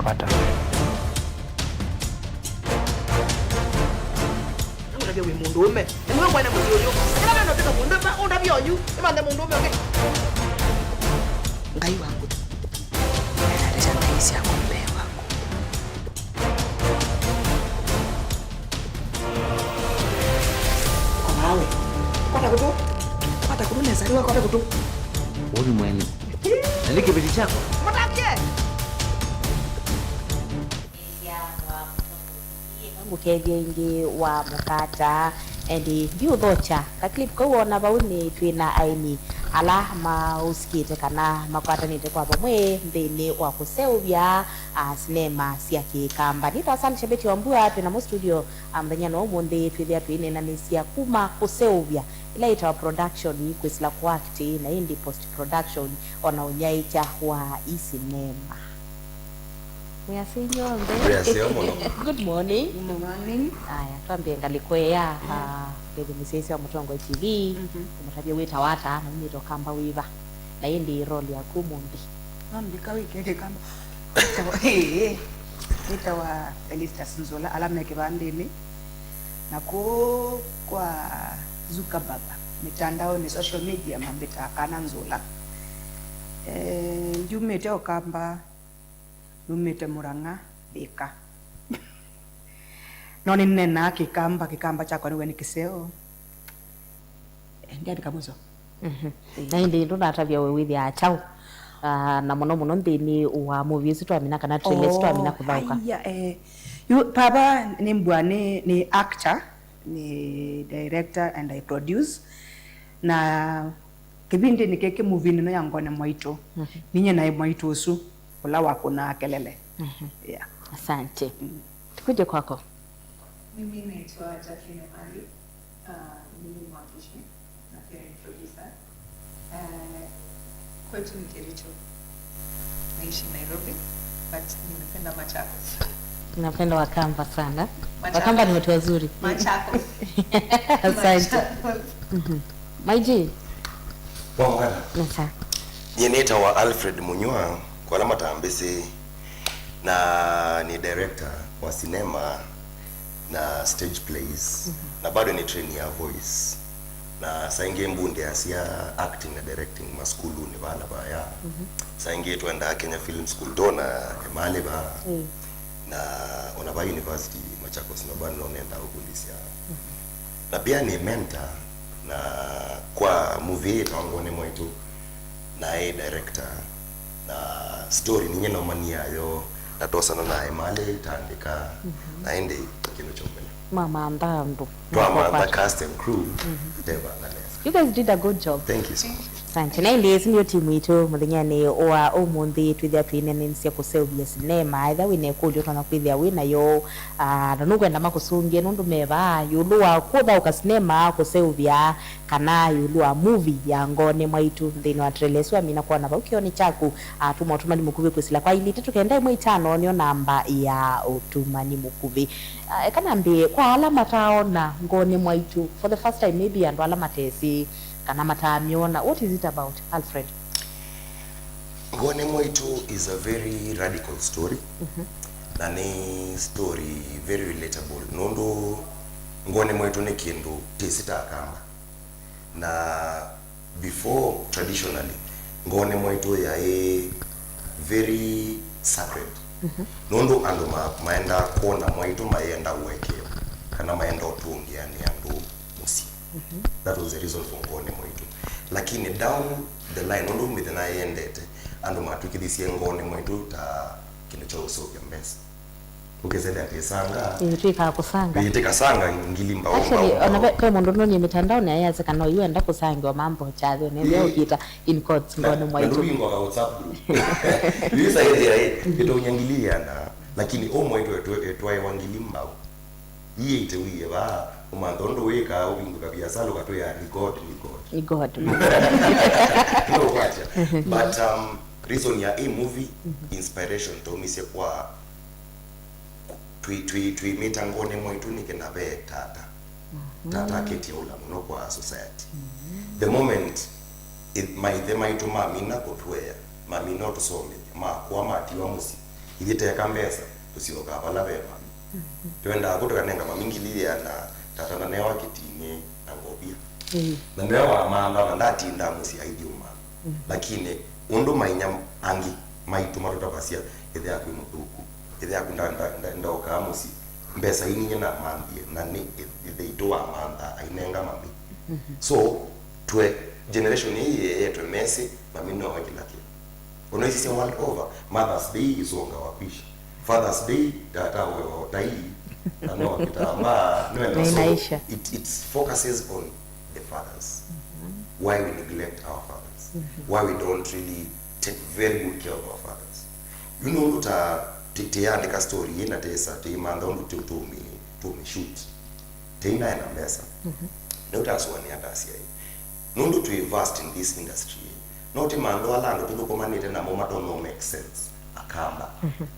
Pata. Unajua wewe mundume. Wewe bwana mzuri. Kama unataka mundume, unabia yu. Kama ndio mundume okay. Ngai wangu. Analeta kaisi ya kumbe wangu. Komawe. Kwata kutu nezaliwa kwata kutu. Wewe mwene. Nalike beti chako. Matakie. Mukejengi wa mukata endi biuthocha kaklip ko wona bauni twina aini ala mauskite kana makwatanite kwa bamwe ndini wa kuseuvya sinema cia kikamba ni twasani shebeti wambua twina mu studio amthenya no mundi twithia twine na nisia kuma kuseuvya ila ita production kwisla kwakti na indi post production ona unyaicha wa isinema. Good morning. Good morning. Aya, tuambie ngalikwea kwenye misesi wa Mutongo TV. Umutabia wita wata na mimi tokamba wiva. Na hii ndi role ya Kumundi. Mbika wiki kama. Wita wa Felicitas Nzola alama kibandini. Na kwa Zuka Baba. Mitandao ni social media mambita kana Nzola. Njumete okamba numete Muranga beka noni nena kikamba chako niwe nikiseo ndia bikamuzo na ndi ndo natabia we with ya chao na muno ndini wa movies tu amina kana trailers tu amina kuthauka baba ni mbwane ni actor ni director and I produce na kibindi nikeke movie no yangone mwaito ninye na mwaito su wala wako na kelele. Yeah. Asante. Tukuje kwako. Mimi naitwa Jacqueline Ali. Mimi mwandishi na pia producer. Kwetu ni Kericho. Naishi Nairobi, but nimependa Machakos. Napenda Wakamba sana. Wakamba ni watu wazuri. Machakos. Asante. Maiji. Wangana. Nasa. Nyeneta wa Alfred Munywa kwa alama tambese na ni director wa cinema na stage plays na bado ni trainee ya voice na sainge mbunde asia acting na directing maskulu ni bana baya sainge tuenda Kenya Film School dona emale ba na Onaba University Machakos na bado naenda ukulisia na pia ni mentor na kwa movie tangone mwetu na director na story ninye no mania yo natosana naye male tandika naende kino chombele Mama Ndambo. Mama cast and crew. You guys did a good job. Thank you so much. Asante. Na ile sio timu itu muthenyane wa umundi twithia twinene nsia kuseuvia cinema either wine kujo tona kwithia wina yo na nukwenda makusungie nundu meva yulu wa kutha uka cinema kuseuvia kana yulu wa movie ya ngone mwaitu thini wa trailers wa mina kuona ba ukioni chaku tumani mukuvi kwisila kwa ili tukenda imwe itano niyo namba ya utumani mukuvi kana ambie kwa alama taona ngone mwaitu for the first time maybe ando alama tesi kana matamiona. What is it about, Alfred? Ngone Mwaitu is a very radical story. Na ni story very relatable. Nondo Ngone Mwaitu ni kindu tesita akamba. Na before traditionally Ngone Mwaitu ya very sacred. Nondo ando maenda kona Mwaitu maenda uwekeo. Kana maenda otungi yani ando musi. That was the reason for Ngone Mwaitu. Lakini down the line ndo mithana yendete ando matukithisia Ngone Mwaitu ta kindu cha usoke mbesa ukizenda atisanga Nitwika kusanga niteka sanga ngilimba actually ona kwa mundu nonye mitandao ni ayaza kana you enda kusanga mambo chazo ne leo kita in court Ngone Mwaitu ndio ngo ka WhatsApp group yisa ile ndio nyangilia na lakini o Mwaitu etwaye wangilimba yeye itewiye ba umandondo weka ubingu kabia salo katoya ni God no wacha but reason ya a movie inspiration to mise kwa twi meta Ngone Mwaitu nikenda be tata keti ula muno kwa society the moment my the maitu mami na kotwea mami not so me ma kwa mati wa musi igite kambesa usioka bala beba twenda kutokanenga mamingililia na tatana newa kitini na ngobia na newa mamba ndatinda musi aidiuma lakini undu mainya angi maitu maruta basia ethe aku mutuku ethe aku ndoka musi mbesa ini na mambie na ni ethe itoa manda ainenga mami so twe generation hii yetu Messi mami no hakilaki ono isi world over Mother's Day izonga wapisha Father's Day data wewe dai no kitamba no so it focuses on the fathers why we neglect our fathers why we don't really take very good care of our fathers you know luta titiandika story ina tesa timanda ndo to shoot tina ina mesa luta swani atasia nundu to invest in this industry not mando alando tulokomanite na moma don't make sense akamba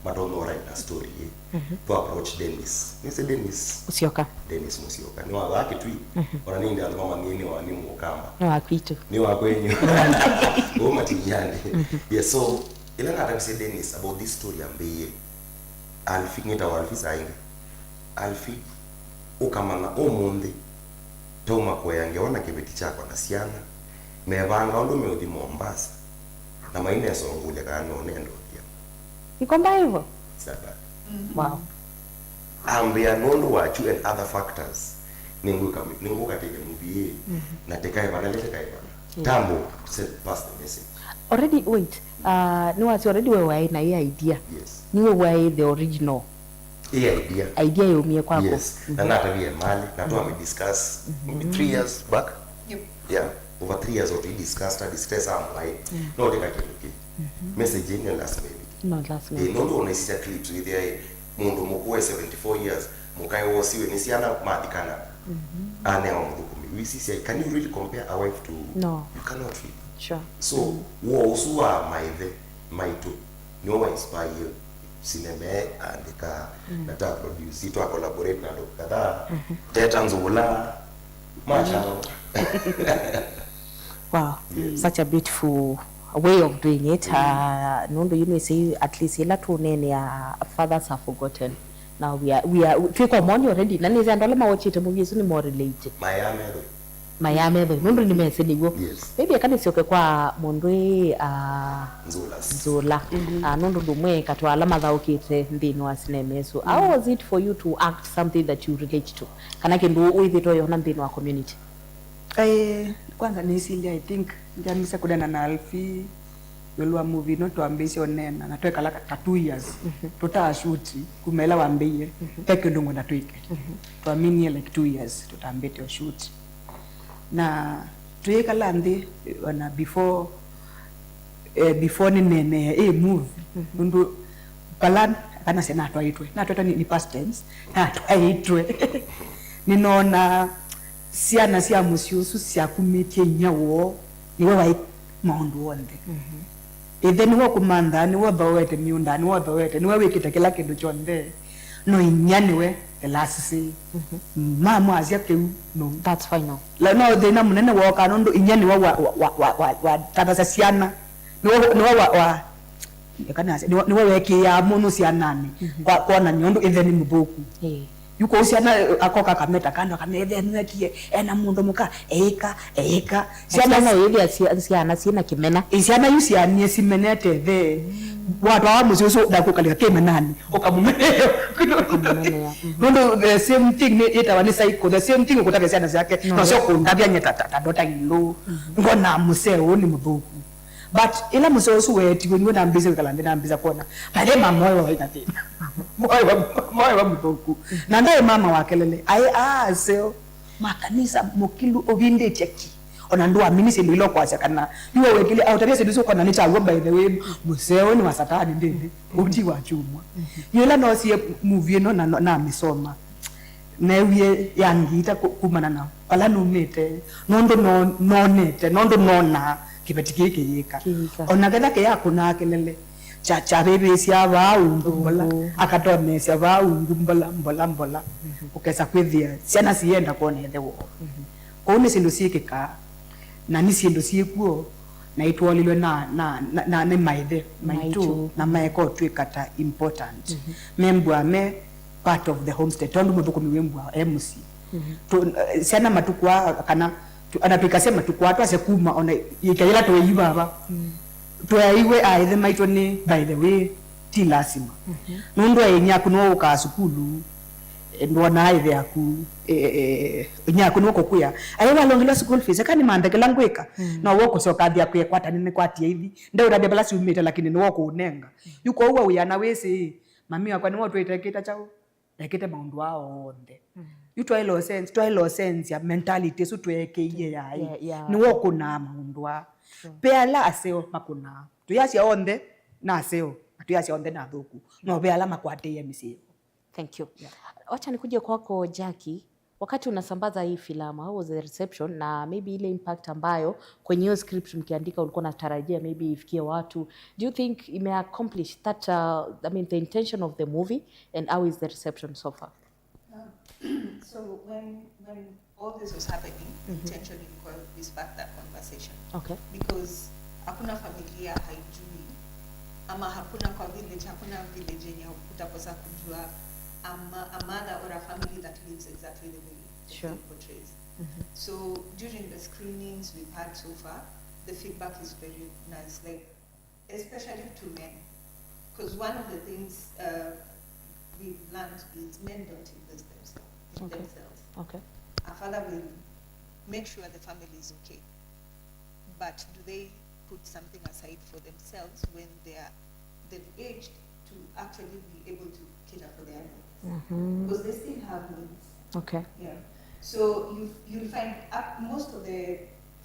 madono right na story to approach Dennis Musyoka ni wake tu wana nini ndio mama nini wa ni mukamba ni wakwitu ni wa kwenyu o matinyane yes so ila nataka say Dennis about this story ambaye alifingita walifisa ingi alfi ukamana omunde toma kwa yangeona kibeti chako na siana mevanga ndo meudi Mombasa na maine songule kano nendo pia ikomba hivyo saba wow ambia nondo wachu and other factors ningu katika movie na tekai banalete kai bana tambo set past the message already wait no was already we na hii idea yes ni we the original idea yomie kwako yes na nata vile mali na tu ame discuss maybe 3 years back yeah over 3 years we discussed why no take kitu message in last maybe no ndo unaisia clips with the mundu mukue 74 years mukai wosiwe nisiana madikana ane wa mundu kumi we see can you really compare a wife to no you cannot really sure so wo usua maitu no one inspire cinema andika nata produce it to collaborate na dokada teta nzula machano wow such a beautiful way of doing it nondo you know say at least ila tunene ya fathers have forgotten now we are tuko money already nani za ndole mawochite movies ni more related Miami nondo ni mese nigo maybe akani sioke kwa mondwe Nzula nondo dumwe katwala mathawukite ndini wa cinema so how was it for you to act something that you relate to kana kindu uithito yona ndini wa community kwanza nisili I think njamisa kudana na Alfi yolwa movie no to ambisho nena natweka laka 2 years shoot kumela wambie peke ndongo natwike to amini like 2 years tutambete shoot na tuweka landi wana before ni nene movie ndo palan kana sena twaitwe na tweta ni past tense na twaitwe ninaona siana sia musyosu sia kumetie nyawo niwe wai maundu wonde then wo kumanda ni wo bawete miunda ni wo bawete ni wewe kitakila kindu chonde no inyaniwe elasisi mama azia ke no that's final la no de na munene wo kanondo inyani wa tata siana ni wo yakana ni wo weke ya munu sianani kwa na nyondo even muboku yuko usiana akoka kameta kando kamede nwekie ena mundu muka eika siana yevi siana sina kimena siana yusianie simenete the watu wa muziso dakukalia kemenani okamumeneo ndo the same thing ni itawani psycho the same thing ukutaka siana zake no sio kundabya nyeta dota ngilo ngona museo ni mubuku but ila musosu weti wenye na mbize kalande na mbiza kona pale mama moyo wa inatina moyo wa mtoku na ndaye mama wakelele seo makanisa mokilu ovinde cheki ona ndo amini se ndilo kwa sakana yuwe wekile au tabia seduso kwa nani tawo by the way museo ni wasatani ndende uti wa chumwa yela no sie movie no na misoma na wiye yangita kumana na pala numete nondo nonete nondo nona kipetikeke yeka onagenda ke yakuna kelele cha bebe sia ba undumbola akatone sia ba undumbola ukesa kwithia siana sienda kone the wo kone sindo siekeka na ni siendo siekuo na itwolilwe na ne maithe maitu Maitu. na maeko twikata important membwa me part of the homestead tondu muthuku miwembwa MC siana matukwa kana anapika sema tukwa twase kuma ona ikayela toyiba ba twaiwe aithe maitu ni by the way ti lazima nundu enyaku no ka sukulu ndona aithe aku nyaku no kokuya ayewa longela school fees akani mandekela ngwika no woko soka thia kwe kwata nini kwatia hivi ndio urabe bala siumite lakini ni woko unenga yuko uwa uyana wese mami wakwa ni watu iteketa chao lekete maundu wao onde yutwa ilo sense ya mentality su tweke iye yai ni woko na maundu wa peala aseo makuna tuyasi onde na aseo tuyasi onde na thuku no peala makwate ya misio. Thank you. Wacha nikuje kwako Jackie, wakati unasambaza hii filamu, how was the reception na maybe ile impact ambayo kwenye hiyo script mkiandika ulikuwa unatarajia maybe ifikie watu? Do you think it may accomplish that the intention of the movie, and how is the reception so far? So when all this was happening, intentionally we sparked that conversation. Okay. Because hakuna familia haijui ama hakuna village yenye utakosa kujua a mother or a family that lives exactly the way the film portrays. So during the screenings we've had so far, the feedback is very nice, like especially to men, because one of the things we've learned is men don't invest themselves. Okay. A father will make sure the family is okay, but do they put something aside for themselves when they've aged to actually be able to cater for their needs? Because they still have needs. Okay. Yeah. So you'll find most of the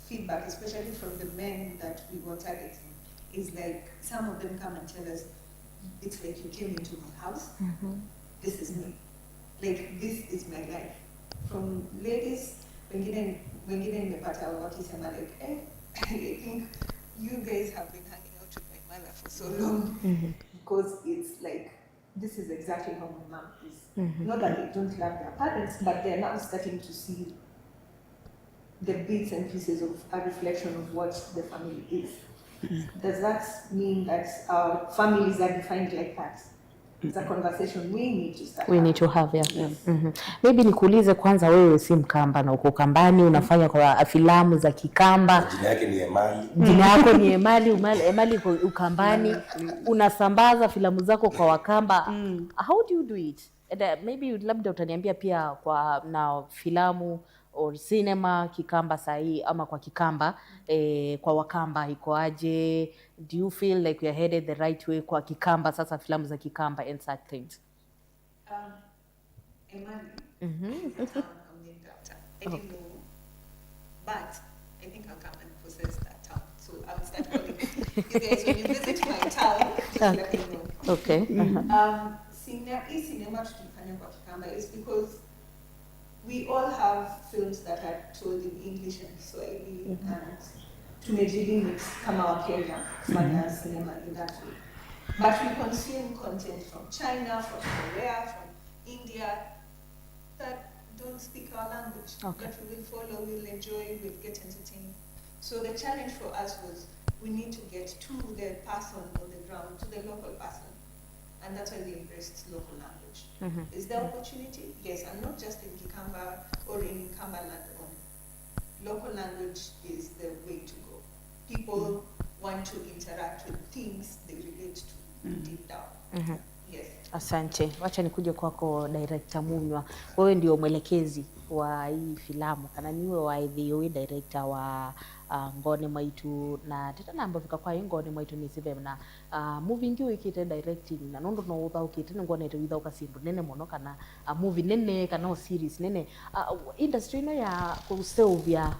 feedback, especially from the men that we were targeting, is like some of them come and tell us, it's like you came into my house. This is me. Like this is my life. From ladies, wengine nimepata wakisema like, I think you guys have been hanging out with my mother for so long, because it's like this is exactly how my mom is. Not that they don't love their parents, but they're now starting to see the bits and pieces of a reflection of what the family is. Does that mean that our families are defined like that? It's a conversation we need to start. We need to have, yeah. Yes. Maybe nikuulize kwanza, wewe si Mkamba na uko Kambani, unafanya kwa filamu za Kikamba. Jina yake ni Emali. Jina yako ni Emali, Emali Ukambani. Unasambaza filamu zako kwa Wakamba. How do you do it? And maybe labda utaniambia pia kwa na filamu or cinema Kikamba sahi ama kwa Kikamba kwa Wakamba iko aje? Do you feel like we are headed the right way kwa Kikamba sasa, filamu za Kikamba and such things? Emali, the town I'm named after. I didn't know, but I think I'll come and possess that town. So I'll start calling you guys when you visit my town. Just let me know. Okay. Cinema tukifanya kwa Kikamba is because we all have films that are told in English and Swahili, and tumejilimit kama Wakenya kufanya cinema in that way. But we consume content from China, from Korea, from India that don't speak our language. Okay. That we will follow, we'll enjoy, we'll get entertained. So the challenge for us was we need to get to the person on the ground, to the local person. And that's why we embraced local language. Is there opportunity? Yes, and not just in Kikamba or in Kambaland only. Local language is the way to go. People want to interact with things they relate to deep down. Yes. Asante. Wacha nikuje kwako Director Munywa. Wewe ndio mwelekezi wa hii filamu. Kana niwe wa idhiyo director wa Ngone Maitu na teta namba vika kwa Ngone Maitu ni sibe na movie ngiyo ikite directing na nondo no utha ukite ngone to without kasindu nene mono kana movie nene kana series nene industry no ya kusevia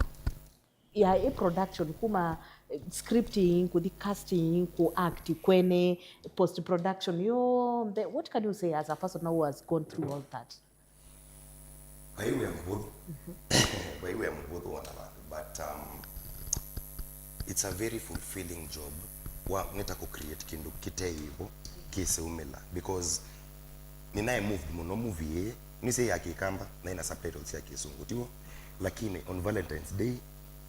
ya a production kuma scripting ku casting ku act kwene post production what can you say as a person who has gone through all that? Kwa hiyo ya mhudhu but it's a very fulfilling job wa neta ku create kindu kite hivyo kise umela, because ninaye movie ni say ya Kikamba na ina subtitles ya Kizungu tiwo, lakini on Valentine's Day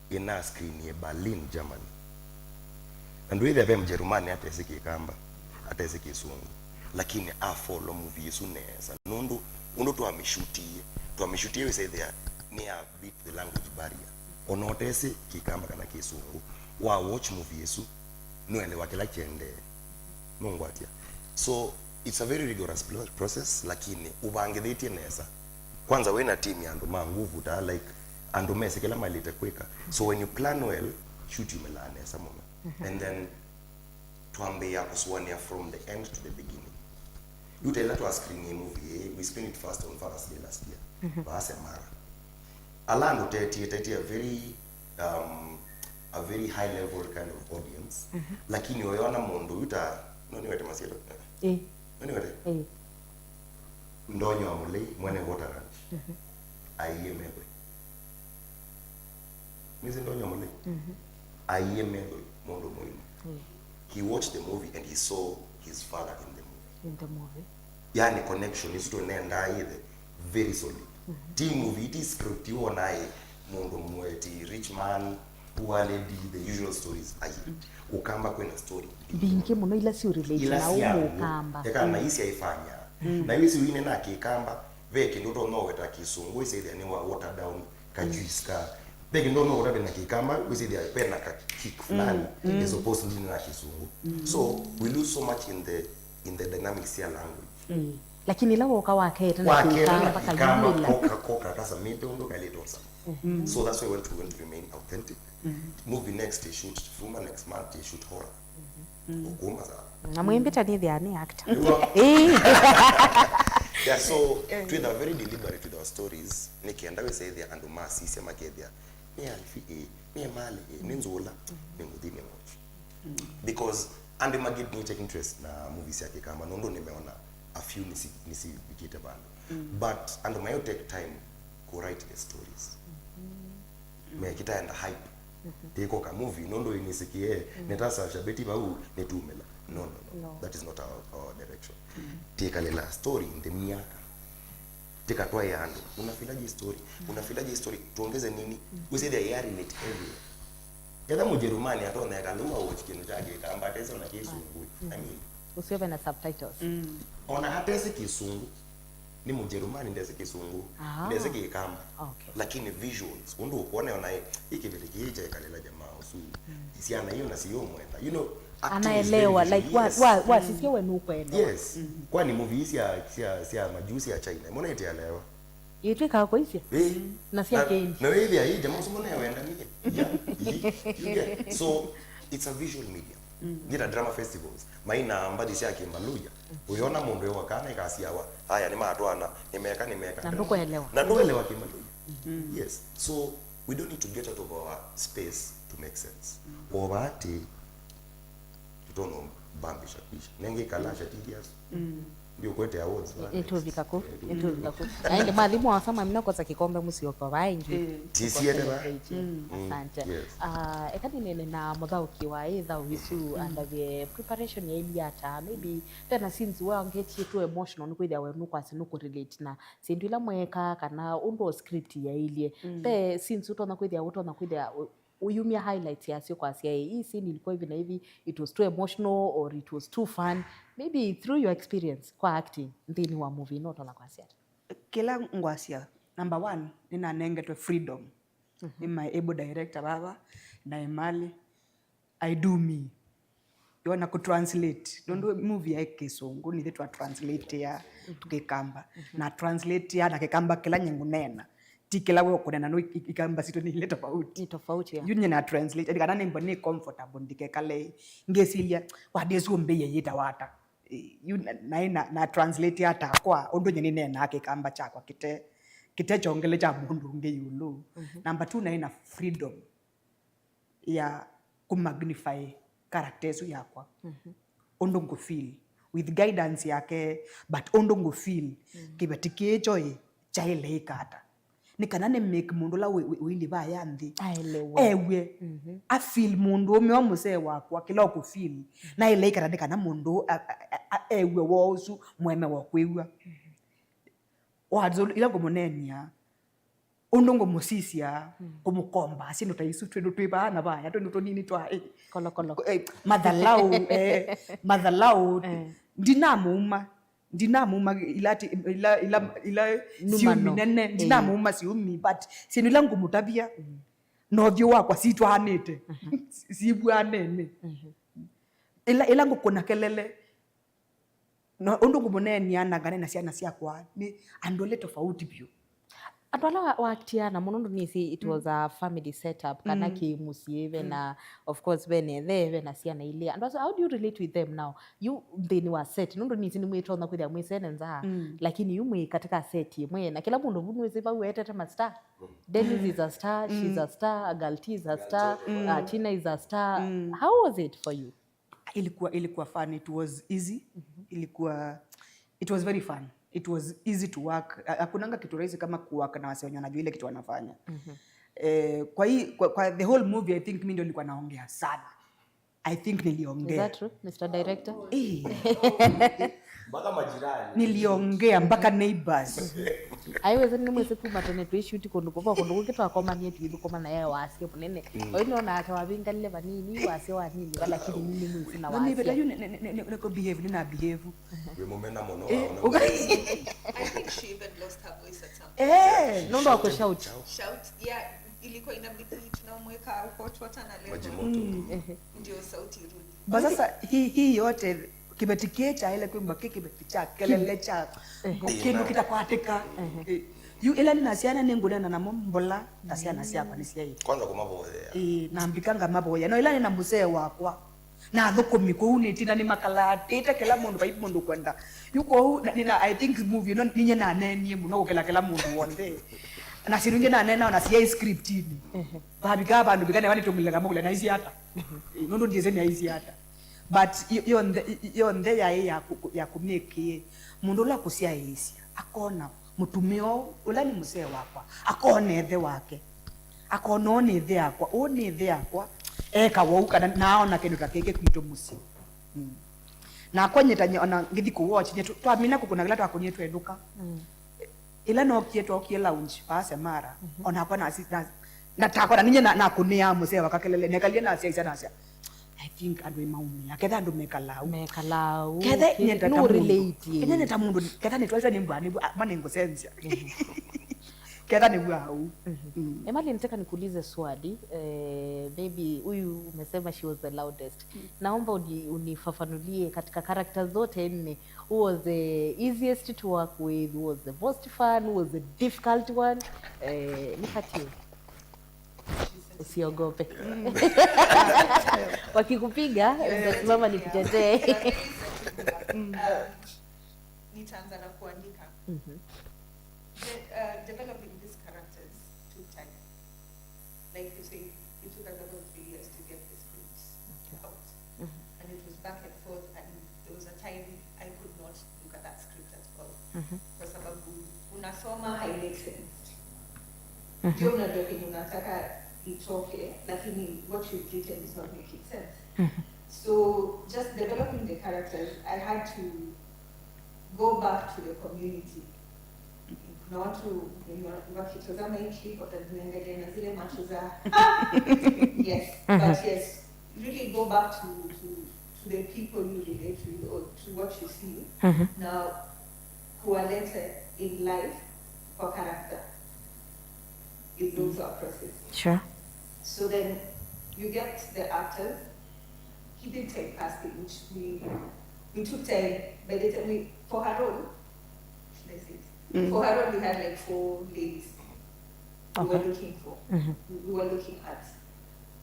ina screen ya Berlin, Germany. ndio ile ya Mjerumani hata isikikamba hata isikisungu lakini follow movie yesu neza nundu tuamishutie we say there near beat the language barrier onotese kikamba kana kisungu wa watch movie yesu noelewa kila chende Mungu atia so it's a very rigorous process lakini ubangethetie neza kwanza we na team ya andu nguvu ta like andu mese kila malite kweka so when you plan well shoot you melane neza mama and then tuambia kuswania from the end to the beginning you tell that to a screen movie we screen it first on Father's Day last year base mara alando tete a very high level kind of audience lakini weona mundu uta noni wete masielo noni wete ndonyo amule mwene water ranch aiyemewe mizi ndonyo amule aiyemewe mundu muhimu he watched the movie and he saw his father in the movie yani connection is to nenda either very solid team movie it is script you naye mundu mweti rich man poor lady the usual stories ukamba kwena story bingi muno ila si relate na umu ukamba yakana isi aifanya na isi wine na kikamba veke ndo no weta kisungu isi ile ni water down kajuiska veke ndo no weta na kikamba isi ile pena ka kick fulani is opposed to na kisungu so we lose so much in the dynamics ya language lakini lawo kawake tena kikamba koka kasa mito ndo kalitosa so that's why we want to remain authentic movie next they shoot Fuma next month they shoot horror ukuma za na muimbita ni the ani actor yeah so we are very deliberate with our stories nikienda we say there and masi sema kedia ni alfi ni mali ni nzula ni ngudini watch because and magid ni take interest na movies yake kama nondo nimeona a few nisi bikita bando but and my take time to write the stories me kita and hype tiko ka movie nondo inisikie netasa shabeti bau netumela no that is not our direction tika lela story in the miaka tika toa yando unafilaje story tuongeze nini usi the yari net every yada Mjerumani atona yakanduma watch kinu chake kamba tesa na kisungu I mean usiwe na subtitles ona hatese kisungu ni Mjerumani ndeze kisungu ndeze kikamba lakini visuals undu uone ona hiki vile kiije kalela jamaa usu isiana hiyo na sio mwenda you know anaelewa like wa sisikie wenu kwenda yes kwani movie hii ya majusi ya China mbona itielewa yitwika kwa hisia na si yake na wewe hii jamaa usimone wenda mimi so it's a visual medium nita drama festivals maina mbadi sia kimbaluya uiona mundu yo kana ikasiawa haya ni matwana nimeka na ndokuelewa kimbaluya yes so we don't need to get out of our space to make sense obati tutono bambisha kisha nenge kalasha tidias ndio kwete awards eto vikako aende mwalimu wasema mnakoza kikombe musiyoko baingi tisiete ba asante ekadi nene na muthauki wa either wisu and the preparation ya iliata maybe tena since we ngeti to emotional ni kwithia we nukwasi nuko relate na sindu ila mweka kana undo script ya ilie pe since utona kwithia uyumia highlights yasio kwa sia hii scene ilikuwa hivi na hivi it was too emotional or it was too fun maybe through your experience kwa acting ndini wa movie not on kwa sia kila ngwasia number 1 nina nengetwe freedom in my able director baba na Emali I do me yona ku translate ndo movie ya Kisungu ni to translate ya tukikamba na translate ya nakikamba kila nyengu nena tikela we kunena no ikamba sito ni ile tofauti ya yunye na translate kana nembo ni comfortable ndike kale ngesilia wadesu mbeye yita wata na translate hata kwa ondo nyene nena akikamba chakwa kite chongele cha mundu ngeyulu number 2 na ina freedom ya kumagnify characters yakwa ondo ngo feel with guidance yake but ondo ngo feel kibatikie joy chaile ikata nikanane make mundu la wili ba yanthi ewe a feel mundu omwe omuse wakwa kila ku feel na ile ikata kana mundu ewe wosu mweme wakwewa wadzo ila gomonenia unongo musisia kumukomba sino taisu twedu twibana baya twenu tonini twa Kolokolo. madhalau ndinamuma ilati ila siumi nene ndinamuma siumi but sinula ngumutabia novyo wakwa sitwanite sibwanene ila ngukuna kelele no undungu munene anagane na ciana ciakwa ni andole tofauti bio andu ala waaktiana muno ndu nisi it was a family setup kana kimusie na of course bene na ciana ile and also how do you relate with them now you then was set ndu nisi ni mwito na kwithia mwisene nza lakini you mwi katika set imwe na kila mundu bunweze ba wetete ma star Dennis is a star, she's a star, Agalti is a star, Tina is a star. How was it for you? Ilikuwa fun. It was easy. It was very fun. It was easy to work. Hakunanga kitu rahisi kama kuwork na wase wenye wanajua ile kitu wanafanya. Kwa the whole movie I think mimi ndio nilikuwa naongea sana. I think niliongea. Is that true, Mr. Director? Mpaka majirani. Niliongea mpaka neighbors. Aiweze ni mwese tu matene tu shoot konduko kitu akoma ni tu koma na yeye wasi punene. Oino na atawabinga lile banini wasi wa nini lakini nini mwisi na wasi. Ni beta you ne ko behave na behave. We momena mono I think she even lost her voice at some Nondo wako shout. Yeah, ilikuwa inabidi tunamweka hot na leo. Ndio sauti irudi. Basi sasa hii yote kibetikecha ile kwamba kibeti cha kelele cha kindu kitakwatika ila ninasiana nengulana na mombola nasiana siapa nisiai kwanza kwa maboya na mbikanga maboya no ila nina musee wakwa na thukumi ko unitina ni makalati ita kila mundu bai mundu kwenda yuko nina I think movie no ninye na nenie muno kila mundu wonde na sirunge na nena na siai script ni babika bandu bikane bani tumilanga mugula na hizi hata nondo ndiye zeni hizi hata but yonde ya kumeke mundu la kusia hisia akona mutumio ula ni musee wakwa akona ethe wake akona onethe yakwa onethe yakwa eka wauka naona kindu takeke kwito musi na konyetanya ona ngithi ku watch nyetu twamina kukuna gila twakonyetu eduka ila no kietu okie lounge pase mara ona hapa na takona ninye na kunia musee wakakelele nekalia na sia sana sia I think andwe maumia ketha andu mekalau ketha nyenda no relate kenya neta mundu ketha ni twalisa ni mbani manengo sensia ketha ni bwau Emali nitaka nikuulize swali maybe huyu umesema she was the loudest naomba unifafanulie katika characters zote nne who was the easiest to work with, who was the most fun, who was the difficult one nipatie usiogope wakikupiga utasimama nikutetee nitaanza na kuandika developing these characters took time like you say it took us about 3 years to get the scripts out and it was back and forth and there was a time I could not look at that script at all kwa sababu unasoma hai make sense ndio unajua kenye unataka it's okay, lakini what you've written is not making sense. So just developing the characters, I had to go back to the community. Kuna watu wakitazama hii clip wataziangalia na zile macho za yes, but yes, really go back to the people you relate with or to what you see. Now, kuwaleta in life for character is also a process. Sure. So then you get the actors. He did take casting, which we took time. By the time for her role, should I say it? For her role, we had like 4 ladies we were looking for. We were looking at.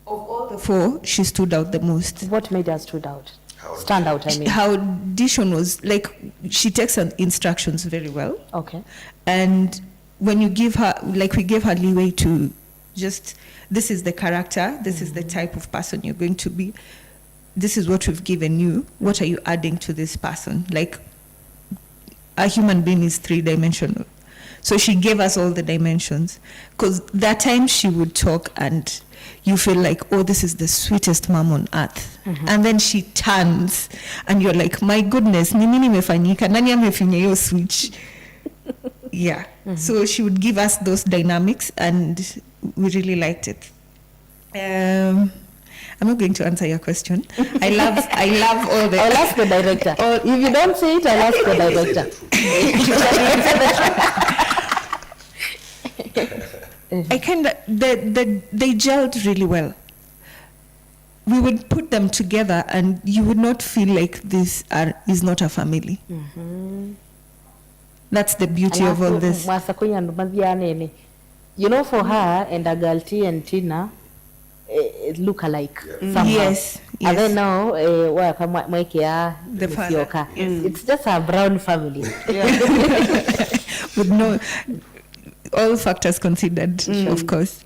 Of all the 4, she stood out the most. What made her stand out, I mean? Her audition was like, she takes instructions very well. Okay. And when you give her, like we gave her leeway to just, this is the character, this is the type of person you're going to be, this is what we've given you, what are you adding to this person? Like, a human being is 3-dimensional. So she gave us all the dimensions. Because there are times she would talk and you feel like, oh, this is the sweetest mom on earth. And then she turns and you're like, my goodness, nini nimefanyika, nani amefinya hiyo switch? yeah. So she would give us those dynamics, and we really liked it. I'm not going to answer your question. I love all the. I'll ask the director. If you don't say it, I'll ask the director. I kind of they gelled really well. We would put them together, and you would not feel like this is not a family. That's the beauty of all this. You know, for her and Agalti and Tina, it look alike. Somehow. Yes. And then now, the father. It's just a brown family. With no, all factors considered, of course.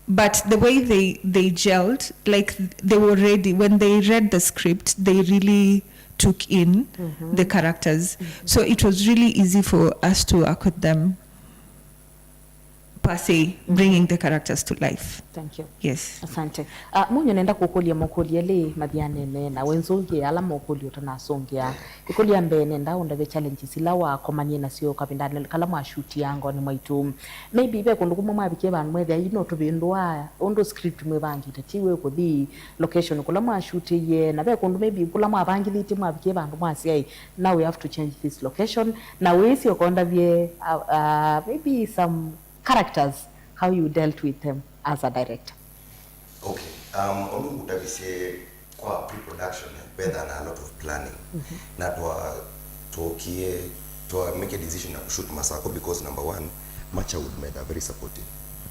But the way they gelled, like they were ready. When they read the script, they really took in the characters. So it was really easy for us to work with them, per se, bringing the characters to life. Thank you. Yes. Asante. Munyo nenda kukulia mokulia le madiane nena wenzonge ala mokulia utanasongea. Ikulia mbe nenda undave challenges ilawa komanye na sio kapindana kala mashuti yango ni mwaitu. Maybe ibe kundu kumama bike bantu mwethe ino tubindwa ondo script mwe bangi tatiwe ko the location kula mashuti ye na be kundu maybe kula mabangi liti mwabike bantu mwasi now we have to change this location. Now we see okonda vie maybe some characters, how you dealt with them as a director. Okay. Onu utavise kwa pre-production, better than a lot of planning. Na to make a decision to shoot Masako because number one, Macha would made are very supportive.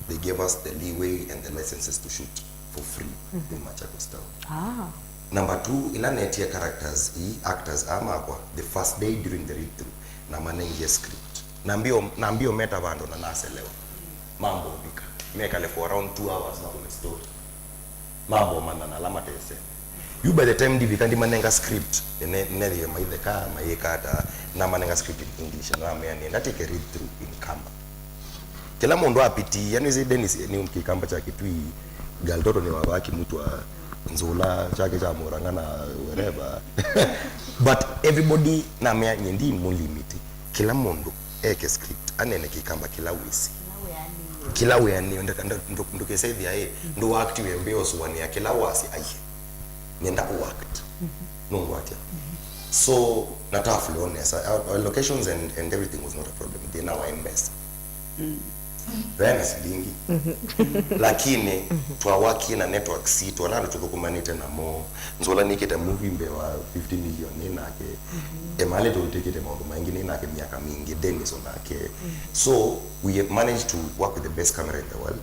They gave us the leeway and the licenses to shoot for free in Machakos town. Number two, ilanetia characters, actors amakwa the first day during the read through na manengia script. Nambio meta bando na naselewa. Mambo bika. Make a for around 2 hours now in the story. Mambo manana lama tese. You by the time divi kandi manenga script, ne maideka maikata na manenga script in English na me and take a read through in Kamba. Kila mundu apiti, yani zi Dennis ni mkikamba cha kitui Galdoto ni wabaki mtu wa Nzola chake cha Morangana wherever. But everybody na me nyendi mu limit. Kila mundu eke script anene kikamba kila wisi. Kila weyani ndo kesaidia ndo active mbeo suwani ya kila wasi nenda act nungu atia so natafuli honest our locations and everything was not a problem. They now are mess Venice dingi lakini twawaki na network si twalana tukukumanite na mo Nzola nikita movie mbewa 50 million ninake emale to take it amount mangine nake miaka mingi Dennis onake so we have managed to work with the best camera in the world.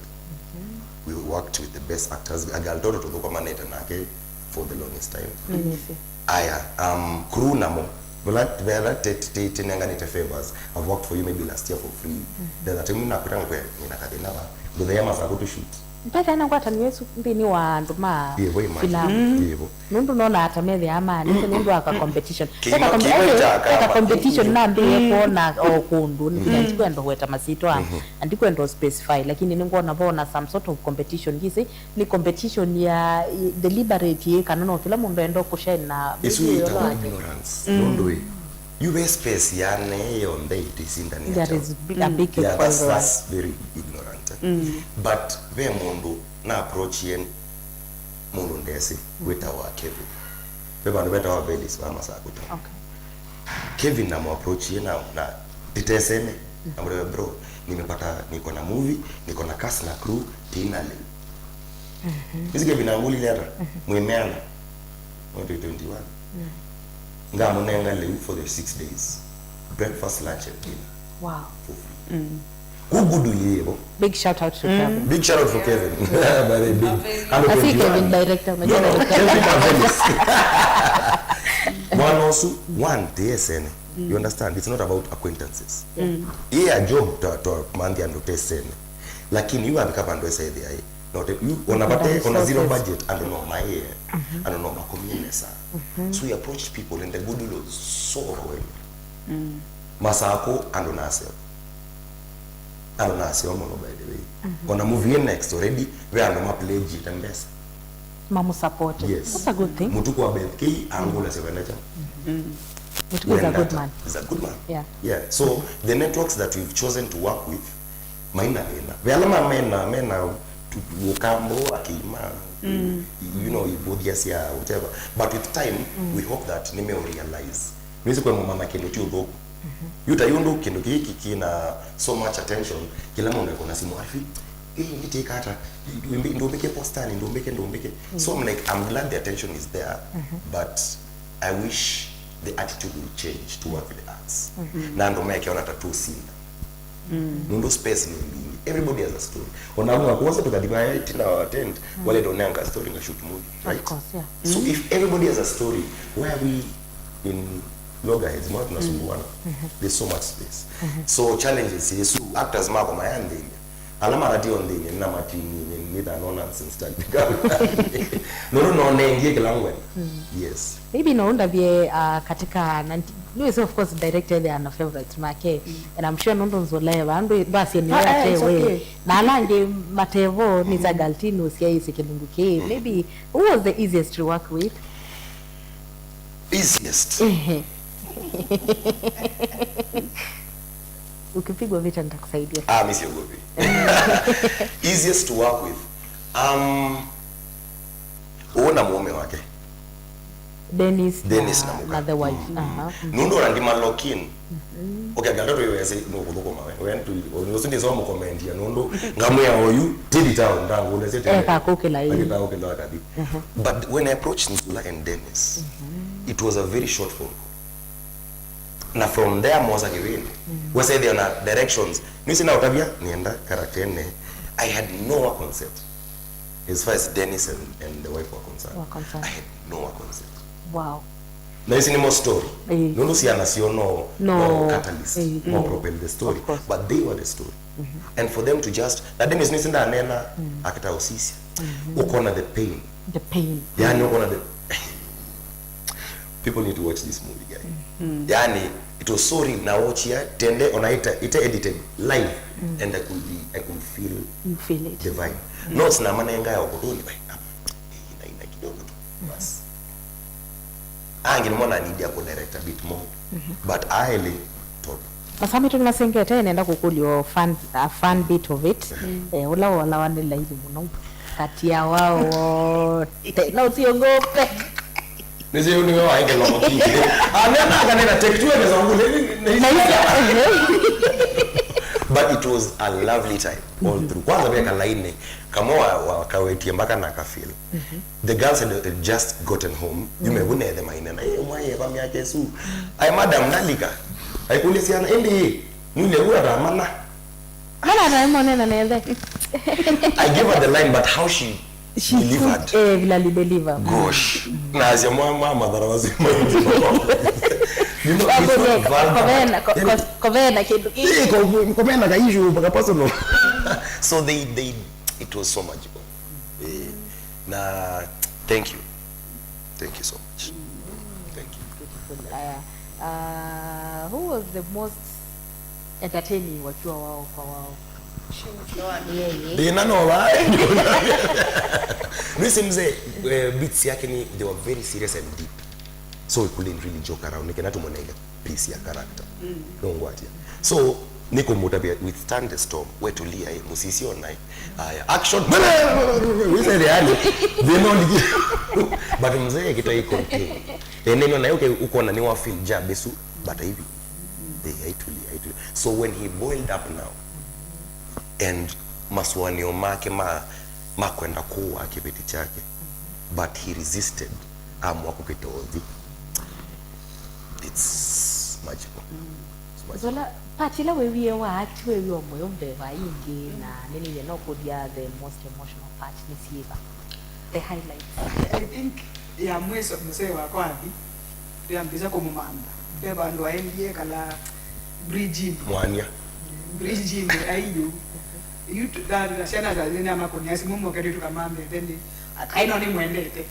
We worked with the best actors. Agaldoto tukukumanite nake for the longest time. Aya crew namo Vela tenenganite favors. I've worked for you maybe last year for free. There's a time nakutanga kwa ninakadinaba. Do the yamas are to shoot. Mpaka na kwata niwesu mbini wa nduma filamu. Nundu nona atameze ama nundu aka competition. Eka competition na mbiye kona okundu. Ndikwendo weta masito ndikwendo specify lakini ningona bona some sort of competition gisi ni competition ya deliberate kanono kila mundu endo kushine na ignorance. Nundu you waste space yane on date isindani there is a big that's very ignorant. But ve mundu na approach yen mundu ndesi weta wa Kevin beba ndo weta wa Belis wa masakuta Kevin na mu approach yen na ditesene ambaye bro niko na movie niko na cast na crew Tina le hizi Kevin anguli lera mwemeana 2021 ngamu nenga le for the 6 days breakfast lunch and dinner. Wow. For free. Kugudu yebo. Big shout out to Kevin. Big shout out for Kevin. Very big. I see Kevin director. One DSN. You understand? It's not about acquaintances. Yeah, job to mandi and to send. Lakini you have kapa ndo say there. Not you onabate on a zero budget and no my ear and no my community. So we approached people and the good was so overwhelming. Masako and Onasio. Alonasio mono by the way. On a movie next already, we are not play it and best. Mamu support. Yes. That's a good thing. Mutuku wa Belki, Angola 7 jam. Mutuku is a good man. He's a good man. Yeah. Yeah. So the networks that we've chosen to work with, maina ina. Velama mena Ukambo, Akima, you know, Ibodiasia, whatever. But with time, we hope that Nime will realize. Musical mama kendo chuo yuta yundo kendo kiki kina so much attention. Kila mwana kuna simu afi. Niti kata ndo mbeke postani ndo mbeke. So I'm glad the attention is there, but I wish the attitude will change to work with the arts. Na ndo meke ona tattoo scene. Nundo space ni mbili. Everybody has a story. Wanaamua kuanza tukadivide na attend wale don't have a story na shoot movie, right? Of course, yeah. So if everybody has a story, where are we in loggerheads? Not tunasumbuana. There's so much space. So challenges is actors mako mayande. Alama rati on the na matini ni no nonsense tag. No nengie kilangwe. Yes. Maybe naunda vye katika Louis of course directed and a favorite make and I'm sure nondo nzolewa ando basi ni wewe na lange matevo ni za galtini usia isi kilunguke. Maybe who was the easiest to work with? Easiest. Ukipigwa vita nitakusaidia. Mimi siogopi. Easiest to work with. Uona mume wake. Dennis na the wife. Nundo randima lock-in. Okay, galero yo yase no kuduko mawe. Wentu onusindi so mo comment ya nundo ngamu ya oyu did it out ndangu ulesete. Ka kokela hii. Ka kokela kadi. But when I approached Nzula and Dennis, it was a very short phone call. Na from there Moza Giwini. We say there are directions. Nisi na utabia nienda character ne. I had no concept. As far as Dennis and the wife were concerned. I had no concept. Wow. Na isi ni more story. Nundo si anasio no catalyst. More propel the story. But they were the story. And for them to just, na Dennis nisi nda anena akita usisi. Ukona the pain. The pain. Yani ukona the people need to watch this movie, guys. Yani it was so real. Na watch ya tende onaita ita edited live and I could feel it. The vibe. Notes na manenga ya okotoni bai. Ina kidogo tu. Bas. Angi nimona need ya direct a bit more. But I really thought Masami tunasengeta inaenda kukulio fun bit of it. Ula wanela hivi muno. Kati ya wao na usiogope. Nisi yuni wewa haike lomo kiki. Nena kanena take two and but it was a lovely time all through. Kwanza bia kalaine kama wakawetie mpaka na kafeel. The girls had just gotten home. Yume wune the maina na mwaye kwa miake su. Ay madam nalika. Ay kulisiana endi nule huwa ramana. Mana raimone na neze. I gave her the line, but how she delivered. Vilali deliver. Gosh. Na azia mama dhara wazima. You know, Kovena kitu Kovena kaishu mpaka personal. So it was so magical. Na thank you so much. Thank you. Who was the most entertaining wakiwa wao kwa wao? Nano wa. Mzee beats yake ni they were very serious and deep. So we couldn't really joke around. Nikena tumonega piece ya character. Don't what ya. So niko mutabia withstand the storm. We tulia musisi online. Action. We say the ali. They know but mzee kita iko contain. Neno na yoke uko na niwa feel jabesu but hivi. They tulia. So when he boiled up now and maswanio make kwenda kuwa kibeti chake but he resisted amwa kupita odhi. It's magical. Zola patila wewe watu wewe omoyombe vaingi na nini ye nokudia the most emotional part ni siva. The highlights. I think ya mweso mzee wa kwadi tuambisa ko mumanda. Beba ndo aendie kala bridge Mwanya. Bridge ayu. You that shana za zina makoni asimumo kadi tukamambe then akaino ni mwendete.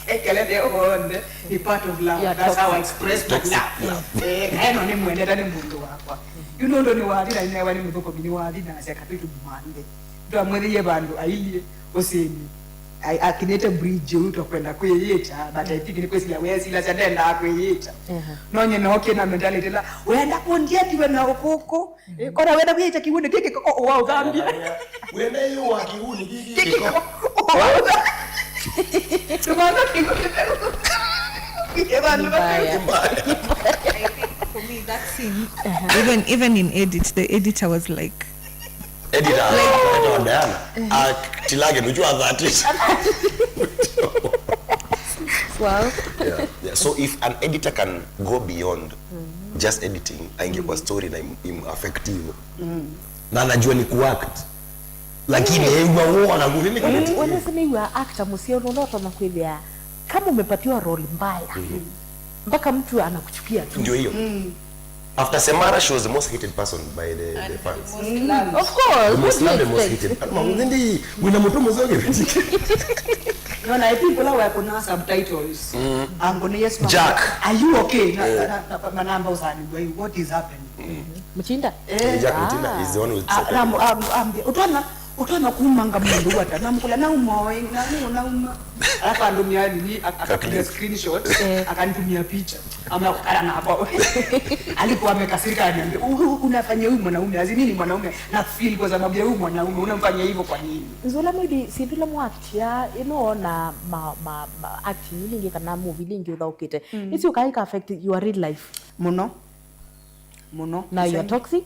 Ekele de onde ni part of love. Yeah, that's how I express my love. Kaino ni mwendete ni mundu wakwa. You know ndo ni wadi na ina wali mudoko bini wadi na ase kapitu mwande. Ndo amwezi ye bandu ailie oseni. akinete bridge utokwenda kuyita but I think niko sila wewe sila sadenda kuyita nonye noke na mentality la wenda kundia tiwe na ukoko kona wenda kuyita kiwune kike koko wao Gambia wenda hiyo wa kiuni kiki tunaona kiwune For me, that scene, even in edit, the editor was like, tilage nujua that is. well, Yeah. So if an editor can go beyond just editing, angekuwa story na effective. Na anajua ni kuact. Lakini yeye huona nini kama wanasema you are actor musio loloto na kwambia kama umepatiwa role mbaya mpaka mtu anakuchukia tu. ndio hiyo. After Semara, she was the most hated person by the fans. Of course. The most loved and most hated. Ndi wina mtu mzoge. No, I think wala wa kuna subtitles. Angone yes mama. Jack. Are you okay? Na namba usani. What is happening? Mchinda? Jack Mtinda is the one who utona kumanga mundu wata namkula na umoe na uma alafu andumia ni akapiga screenshot akanitumia picha ama kukala na hapo alikuwa amekasirika ananiambia unafanya huyu mwanaume azini ni mwanaume na feel kwa sababu ya huyu mwanaume unamfanya hivyo kwa nini Nzola maybe sindula mwact ya na ma acting lingi kana movie lingi udaukite isi ukaika affect your real life muno now you are toxic.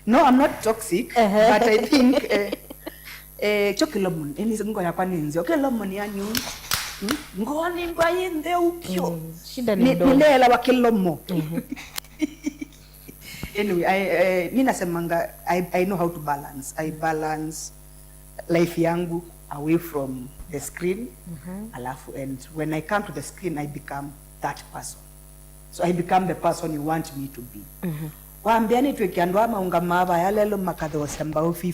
No, I'm not toxic, but I think chokilomun eni ngo yakwa ninzi okelomon yanyu ngoni ngwayinde upyo Shinda ni ndo nilela wakilomo anyway mimi nasemanga I know how to balance. I balance life yangu away from the screen alafu and when I come to the screen I become that person, so I become the person you want me to be. Waambiani tukiandwa maunga mava yalelo makadho samba 50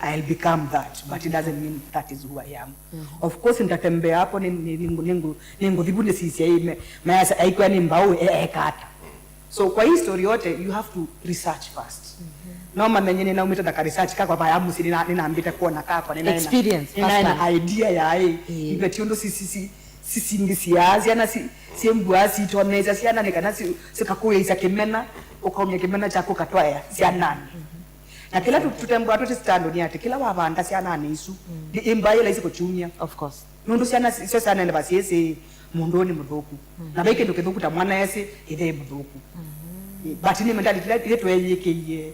I'll become that, but it doesn't mean that is who I am. Of course nitatembea hapo ningu vibune sisi ime mayasa haikuwa ni mbao kata. So kwa hii story yote you have to research first. Noma menye na umeta da research kwa bayamu si ninaambita kuona kwa nina experience nina idea ya ibetiundo sisi ngisiazi ana si mbwasi toneza si ana nikana sikakuye isakemena ukaumya kimena chako katwaya si anani na kila tutembwa tote stand ni ati kila wabanda si anani isu imbaye la isi kuchumia of course nundu si ana sio sana nenda basi yesi mundoni mudoku na beke ndo kedokuta mwana yesi ide mudoku but ni mentali ile tweyeke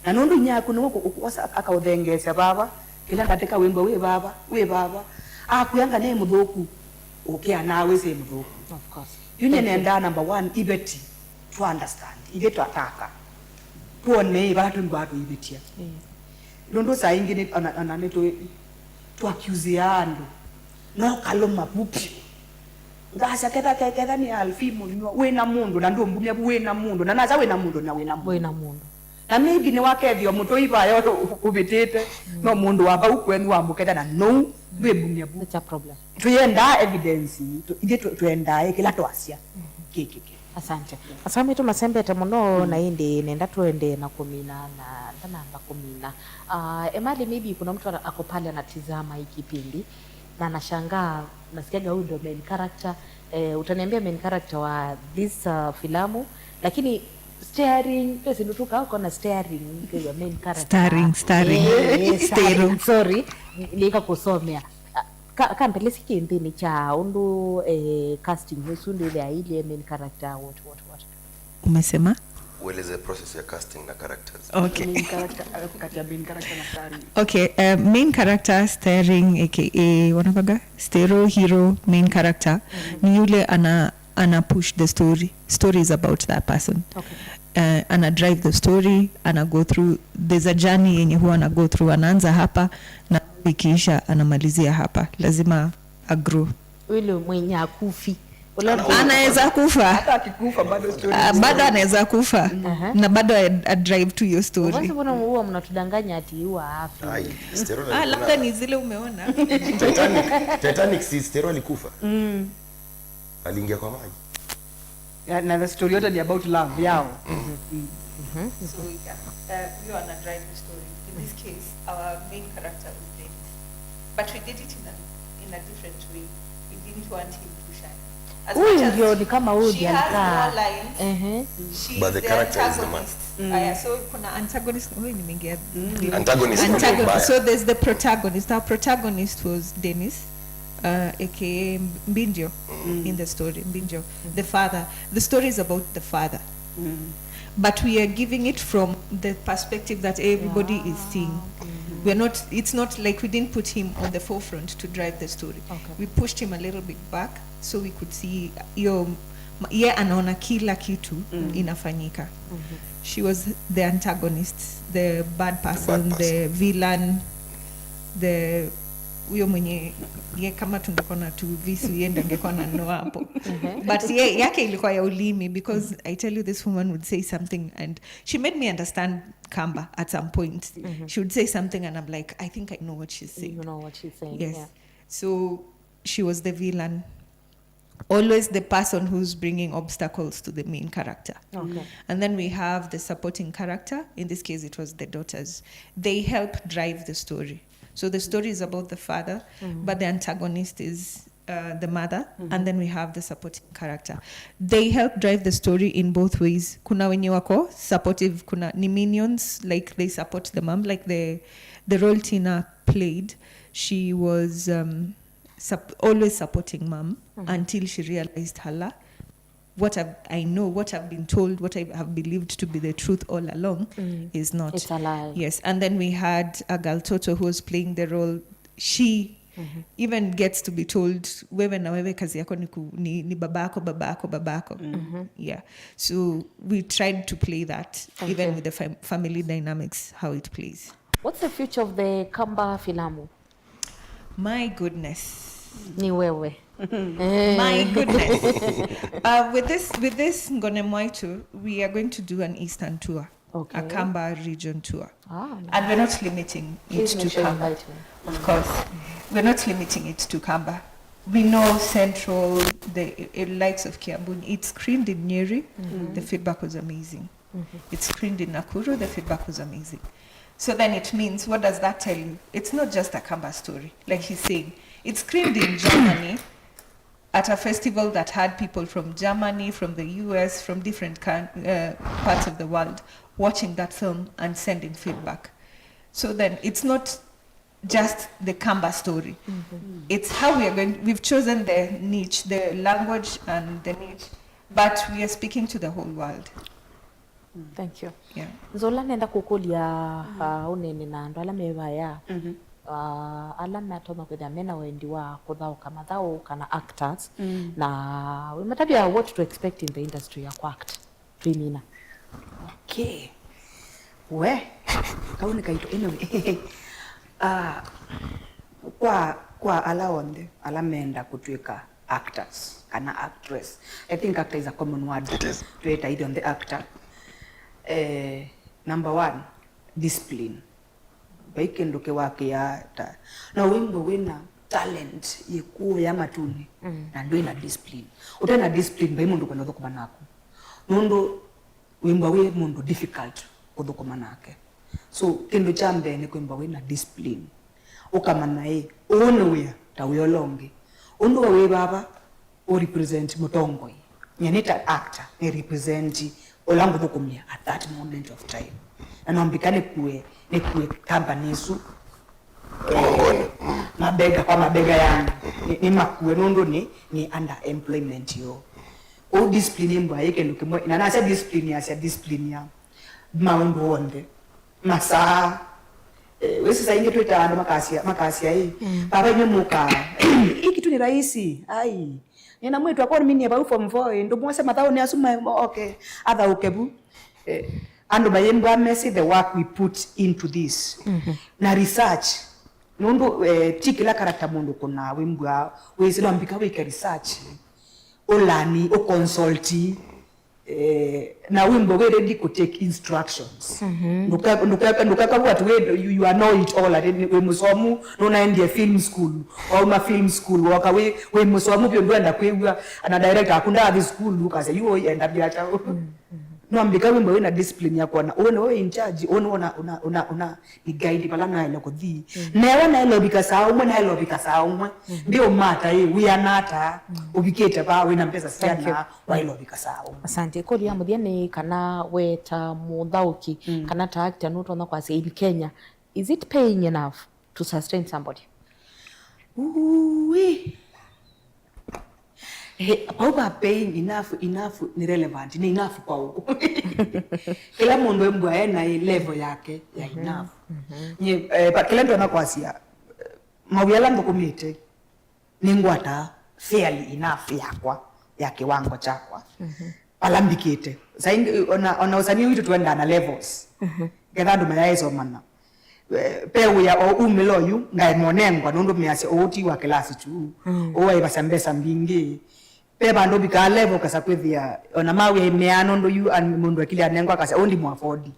na nundu nyako nuko akaudhengesa baba kila katika wimbo we baba akuyanga ne mudoku okay nawe se mudoku of course yune nenda number 1 ibeti to understand ibeto ataka tuone batu mbatu ibetia londo saa ingine ananeto to accuse yando no kaloma bupi ngasa keta ni alfimu ni we na mundu na ndo mbumya we na mundu na naza we na mundu na maybe ni wake vyo muto iba yo ubitete no mundu waba ukwenu wambuketa na no we bumya bu that's a problem tuyenda evidence tuenda kila twasia kiki asante tu masembete muno na indi nenda tuende na kumina na namba kumina Emali maybe kuna mtu ako pale anatizama hiki kipindi na anashangaa nasikiaga huyu ndio main character utaniambia main character wa this filamu lakini starring pesa ndio tuko na starring ya main character starring sorry nika kusomea kampele sikindini cha undu casting husundu ile ile main character what umesema ueleze process ya casting na characters. Okay. main character kati ya main character na starring. Okay, main character starring aka wanapaga stereo hero main character ni yule ana push the story is about that person. okay Ana drive the story, ana go through, there's a journey yenye huwa ana go through, anaanza hapa na ikiisha anamalizia hapa, lazima agrow. yule mwenye akufi Anaweza kufa Hata akikufa bado story bado anaweza kufa na bado a drive to your story. basi mbona huwa mnatudanganya ati huwa afi Ai, Stero Labda ni zile umeona. Titanic si Stero alikufa. Aliingia kwa maji. na the story yote ni about love yao. So we are on a driving story. In this case, our main character is David. but we did it in a different way. We didn't want him to shine. As Huyu much as ndio ni kama huyu she ndiye has alikaa. more lines, she's But the character is the man. antagonist. Aya, so kuna antagonist. Nimeingia. Antagonist ndio mbaya. So there's the protagonist. Our protagonist was Dennis, aka Mbinjo, in the story. Mbinjo, the father. The story is about the father, but we are giving it from the perspective that everybody is seeing. We're not. It's not like we didn't put him on the forefront to drive the story. We pushed him a little bit back so we could see anaona kila kitu inafanyika. She was the antagonist, the bad person, the villain, the huyo mwenye kama tungekuwa na tu visu yenda angekuwa na noa hapo. But yake ilikuwa ya ulimi, because I tell you, this woman would say something and she made me understand Kamba at some point. She would say something and I'm like, I think I know what she's saying. You know what she's saying. Yes. Yeah. So she was the villain. Always the person who's bringing obstacles to the main character. Okay. And then we have the supporting character. In this case, it was the daughters. They help drive the story. So the story is about the father, but the antagonist is the mother. And then we have the supporting character. They help drive the story in both ways. Kuna wenye wako supportive, kuna ni minions, like they support the mom, like the role Tina played. She was always supporting mom until she realized what I've been told, what I have believed to be the truth all along is not. It's a lie. Yes, and then we had a girl Toto who was playing the role. She even gets to be told, wewe na wewe kazi yako ni babako. Yeah, so we tried to play that, even with the family dynamics, how it plays. What's the future of the Kamba filamu? My goodness. Ni wewe. My goodness. With this Ngone Mwaitu, we are going to do an Eastern tour. Okay. A Kamba region tour. Ah, And we're not limiting it please to make sure you Kamba. invite me. Of course. We're not limiting it to Kamba. We know Central, the likes of Kiambu. It screened in Nyeri. The feedback was amazing. It screened in Nakuru. The feedback was amazing. So then it means, what does that tell you? It's not just a Kamba story, like he's saying. It screened in Germany at a festival that had people from Germany, from the US, from different parts of the world watching that film and sending feedback. So then it's not just the Kamba story. It's how we've chosen the niche, the language and the niche, but we are speaking to the whole world. Thank you. Yeah. Zola nenda kukulia unene na ndo ala mewaya. Ala matoma kwa mena wendi wa kuthao kama thao kana actors na we matabia what to expect in the industry ya act. Twimina. Okay. We, kauni kaito anyway. Kwa ala onde, ala menda kutweka actors kana actress. I think actor is a common word. It is. To it on the actor. Number one, discipline. Baikendoke wake ya ta. Na wimbo wina talent yekuo ya matuni. Na ndo ina discipline. Utena discipline bai mundu kwa kumanako. Mundu wimbo we mundu difficult kumanake. So kendo chambe ni kwimba wina discipline. Ukamana one we ta uyolonge. Undo we baba o represent mutongoi. Nyanita actor ni represent olangu dhukumia at that moment of time. Anambikane kuwe company su mabega kwa mabega yangu ni makuwe nondo ni underemployment yo. O discipline mba yeke nduke na nasa discipline ya maundu wonde masaa wesi sa inge tuita makasi hii baba nyemuka hiki tu ni rahisi ai nina mwetu akoni mini about from 4 ndo mwase matao ni asuma okay other ukebu ando bayemba messy the work we put into this na research nondo tikila character mundu kuna wimbwa wezi lambika weke research olani o consulti na wimbo we ready to take instructions nduka what you are know it all we musomu nona end film school or ma film school waka we musomu byo ndanda kwegwa ana director akunda the school ukaze you end up yata no mbika wimbo wina discipline ya kuona wewe in charge una ni guide pala na ile kodhi newa na ile bikasa umwe na ile bikasa umwe ndio mata we are nata ubikete ba wina mpesa siana wa ile bikasa umwe. Asante kodi ya muthiani kana weta muthauki kana ta actor no tona kwa in Kenya, is it paying enough to sustain somebody? Oui. Paupa paying enough ni relevant ni enough kwa huko. Kila mundu mbwa ena level yake ya enough. Nye kila mtu anakwasia mawiyala ndo kumite ni ngwata fairly enough yakwa ya kiwango chakwa. Palambikite. Saingi ona usani witu tuenda na levels. Gedadu mayaezo mana. Pewe ya umeloyu ngai monengwa nondo miase oti wa klasi tu owa ibasambesa mbingi pe bando bika level kasa kwithia ona mawe meano ndo yu an mundu akili anengwa kasa ondi mu afford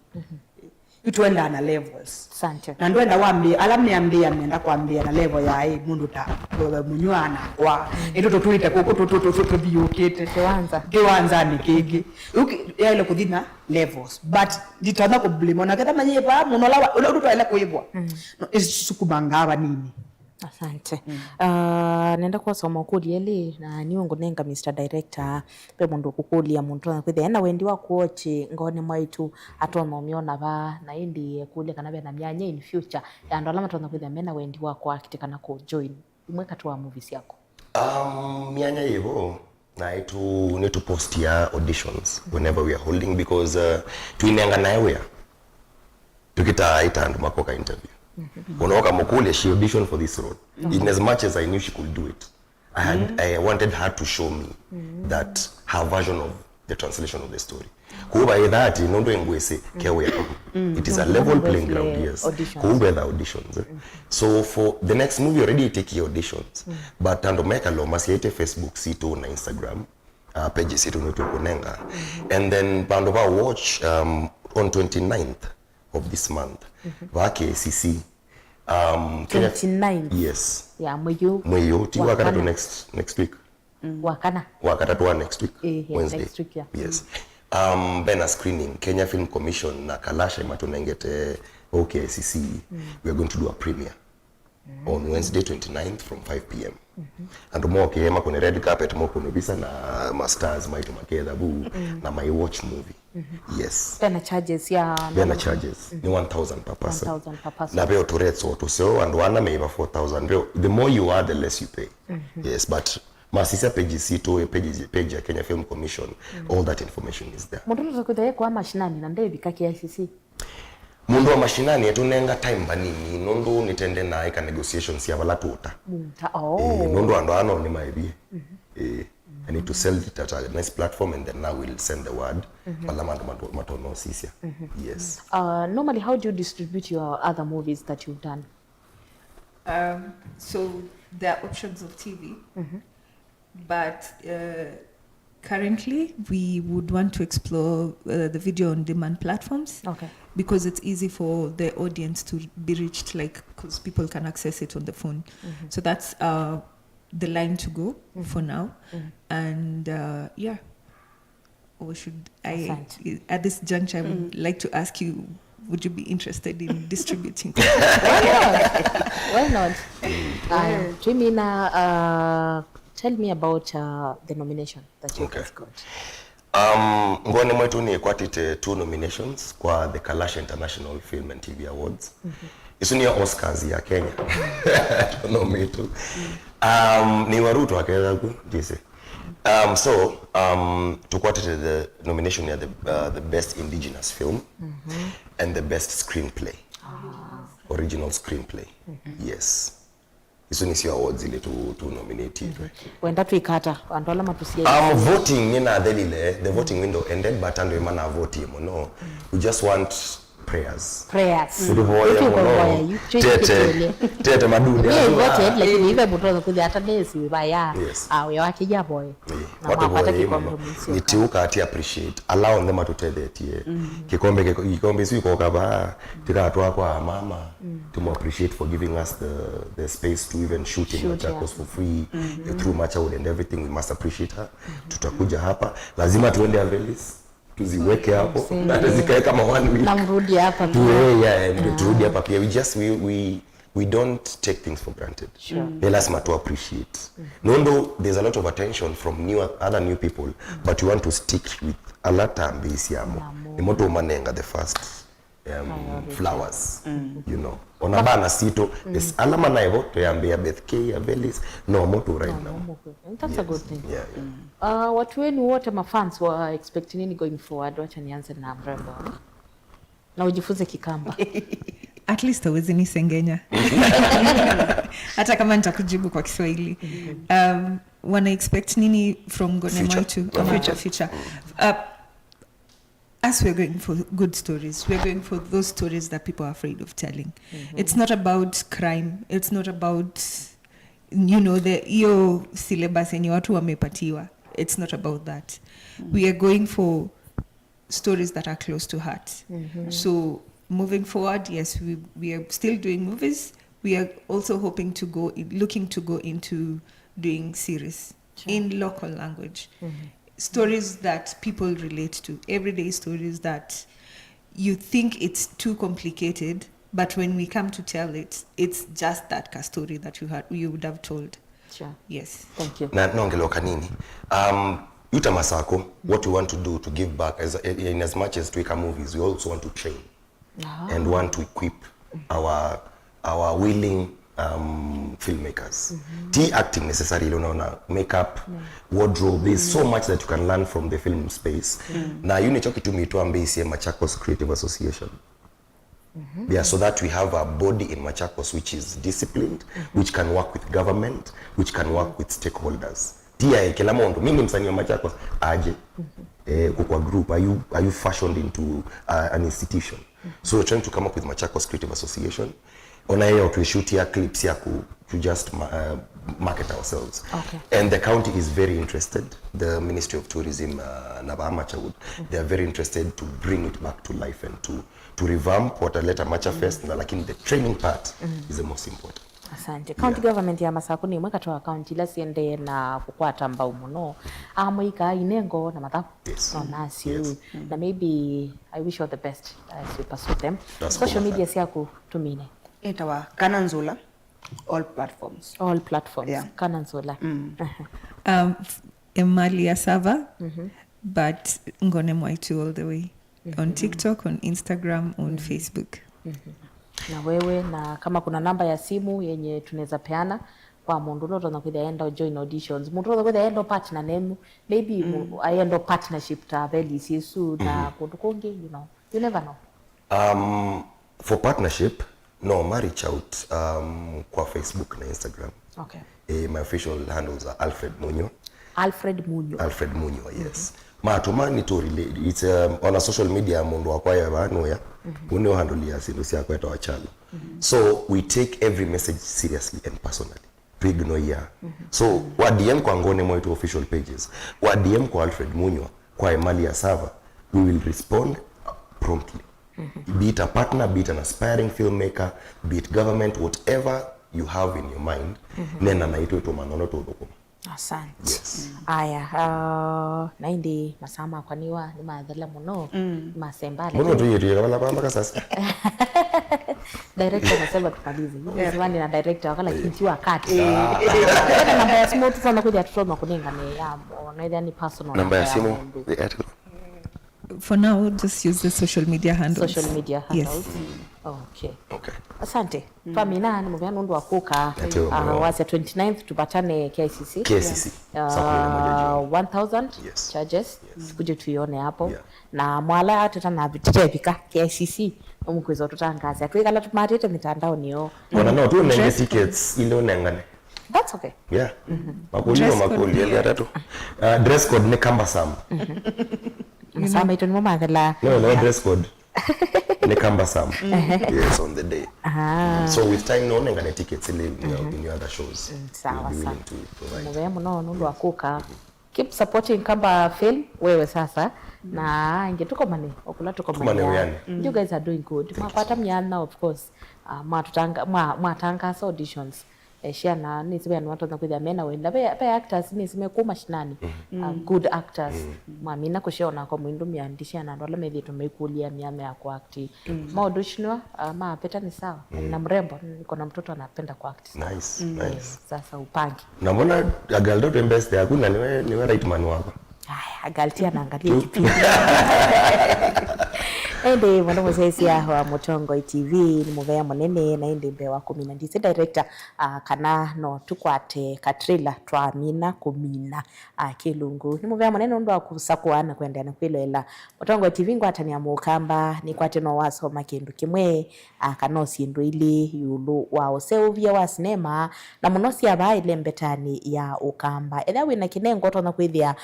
ituenda na levels. Asante. Na ndo enda wambi alamni ambia nenda kwambia na level ya ai mundu ta munywana kwa ndo tutuita ko to biokete kiwanza ni kege ya ile kudina levels but ditana ko blame ona kata manye ba munola ndo to ile kuibwa isukubangaba nini. Asante. Nenda kwa soma kodi ele na niungo nenga Mr. Director pe mundu kukuli ya muntu na kwithe na wendi wa kuochi ngone mwaitu atona miona ba na indi kule kana be na myanya in future ya ndo alama tona kwithe mena wendi wa kwa kitekana ko join umweka tu wa movies yako myanya yevo na itu need to post ya auditions whenever we are holding because tuinenga naye we tukita ita makoka interview. Unaoka mukule she auditioned for this role. In as much as I knew she could do it, I wanted her to show me that her version of the translation of the story. Kuba that inondo engwese kewe. It is a level playing ground, yes. Kuba the auditions. So for the next movie already take your auditions. But ando meka lo masiete Facebook sito na Instagram page sito no tukonenga. And then pando ba watch on 29th of this month wa KCC 29 yes ya mweyo ti wakata to next week wakata to next week Wednesday next week, yeah. Yes bena screening Kenya Film Commission na Kalasha imatunengete OKCC we are going to do a premiere on Wednesday 29th from 5 p.m. And more kema kone red carpet mo kuno bisa na masters maitu makeda bu na my watch movie. Yes. Bena charges ya Bena charges ni 1,000 per person. 1,000 per person. Na beo to rate so to so and one may over 4,000. Beo the more you are the less you pay. Yes, but masisa page sito page ya Kenya Film Commission all that information is there. Mundu tukudaye kwa mashinani na ndewe bikaki ya ICC. Mundu wa mashinani yetu nenga time banini nundu nitende na ika negotiations ya balatu uta. Nundu ando ano ni maibi. I need to sell it at a nice platform and then now we'll send the word. Matono sisia. Yes. Normally, how do you distribute your other movies that you've done? So there are options of TV, but currently we would want to explore the video on demand platforms. Okay. Because it's easy for the audience to be reached, like, because people can access it on the phone. So that's the line to go for now. And yeah, or should I, at this juncture, I would like to ask you, would you be interested in distributing? Why not? Jimina, tell me about the nomination that you guys got. Ngone mwetu ni kwatite 2 nominations kwa the Kalasha International Film and TV Awards. Isuni ya Oscars ya Kenya. No me too. Ni waruto wakeza ku jise. So tukwatite the nomination ya the best indigenous film and the best screenplay. Original screenplay. Yes. Isuni si awards ile to nominate it. Wenda tuikata andola matusie. Voting nina the voting window ended but ando imana vote no. We just want prayers. Tete madude. Vote lakini ive butoza kuja hata desi baya. Awe wakija boy. Watu nitiuka ati appreciate. Allow them to tell that kikombe sio kwa kaba tikatwa kwa mama to appreciate for giving us the space to even shoot in Machakos for free through Machawood and everything. We must appreciate her. Tutakuja hapa lazima tuende Avelis tuziweke hapo hata zikae kama 1 week Na mrudi hapa pia. turudi hapa pia. We don't take things for granted. Sure. Lazima to appreciate. No, there's a lot of attention from other new people, but you want to stick with alata mbisi yamo. Ni moto manenga the first flowers, you know. Ona bana sito, this alama na evo to yambia Beth K, Abelis, no moto right now. That's a good thing. Yeah. Watu wenu wote mafans were expecting nini going forward? Wacha nianze na mrembo. Na ujifunze Kikamba. At least hawezi nisengenya. Hata kama nitakujibu kwa Kiswahili. Wana expect nini from Ngone Mwitu ama future? As we're going for good stories, we're going for those stories that people are afraid of telling. It's not about crime. It's not about, you know, the EO syllabus yenye watu wamepatiwa. It's not about that. We are going for stories that are close to heart. So moving forward, yes, we are still doing movies. We are also looking to go into doing series in local language. Stories that people relate to, everyday stories that you think it's too complicated, but when we come to tell it, it's just that story that you would have told. Sure. Yes. Thank you. Na naongeloka nini? Yuta Masako, what we want to do to give back, in as much as Twika movies, we also want to train and want to equip our willing filmmakers. Acting necessarily, makeup, wardrobe. There's so much that you can learn from the film space. Na you need to meet Machakos Creative Association. Yeah, so that we have a body in Machakos which is disciplined, which can work with government, which can work with stakeholders. Kila mondo, mimi msanii wa Machakos aje kwa group, are you fashioned into an institution? So we're trying to come up with Machakos Creative Association. On air to shoot here clips here to just market ourselves. Okay. And the county is very interested. The Ministry of Tourism, Nabahamacha, they are very interested to bring it back to life and to revamp what a letter Macha Fest. Lakini the training part is the most important. Asante. County government ya Masako ni mweka toa county la siende na kukwata mbao muno. Amoika inengo na mathapu. Yes. Yes. Na maybe I wish you all the best as you pursue them. That's Social cool, media siyaku tumine. Itawa Kananzula, all platforms. All platforms. Yeah. Kananzula. Emalia Sava, but Ngone Mwitu all the way. On TikTok, on Instagram, on Facebook. Na wewe, na kama kuna namba ya simu yenye tunaweza peana kwa mundu loto na kuida enda join auditions, mundu loto kuida enda partner nenu, maybe enda partnership ta veli sisu na kutukonge, you never know. For partnership, no, reach out kwa Facebook na Instagram. Okay. My official handles are Alfred Munyo. Alfred Munyo, yes. Matumani to relate. It's on a social media mundu wakwaya vano ya. Uneo handle ya sindu siya kweta wachalo. So we take every message seriously and personally. To ignore ya. So wa DM kwa Ngone Mwitu official pages. Wa DM kwa Alfred Munyo kwa Emalia Sava. We will respond promptly. Be it a partner, be it an aspiring filmmaker, be it government, whatever you have in your mind, nena na ito manono to dokuma. Asante. Yes. Aya, naindi masama kwaniwa ni maadhala muno, masembale. Muno tuye kabala pamba sasa. Director nasema tumalize. Mwani na director wakala kintiwa kati. Namba ya simu tufana kuja tutoa kuninga ni ya naida ni personal. Namba ya simu, the article. For now, just use the social media handles. Social media handles. Yes. Okay. Asante. Famina ni mvya nundu wakuka. Wasi 29th tupatane KICC. KICC. 1000 Yes. charges. Sikuje tuione hapo. Yeah. Na mwala atata na vititepika KICC. Omukwezo tutangaza. Atwikala tumatete mitandao niyo. Wana tu nenge tickets ile onengane. That's okay. Yeah. Makuli ile atatu. Dress code ne kamba sam. Masama ito ni mamadhala. No dress code. Ne kamba sam. Yes, on the day. So with time no nengane tickets in your other shows. Sawa We'll be sawa. willing to provide. Mwe muno nundu wakuka. Keep supporting Kamba Film wewe sasa na inge tuko mane okula tuko mane. You guys are doing good. Mapata mnyana of course. Mwatanga so auditions ciana nä cibe anå atona kwithia mena wenda be actors nä cimekå macinani good actors mamina kå ciona kwa mwindu miandi ciana andå ala methitwo meikulia miame ya kuakti maundu cino mapeta ni sawa na mrembo niko na mtoto anapenda kuakti Nice, nice. sasa upangi Namona Agaldo tu best yako na niwe right man wako. haya agaltia naangalia kipindi ende mwana musesia wa Mutongo TV ni muvea munene na ende mbe wa 10 ndise director kana no tukwate katrila twa mina kumina kilungu ni muvea munene ndo akusakuana kwenda na kwilela Mutongo TV ngwatani ya mukamba ni kwate no wasoma kindu kimwe kana sindu ili yulu wa oseuvia wa sinema na munosi abaile mbetani ya ukamba etha wina kinengo tona kwithia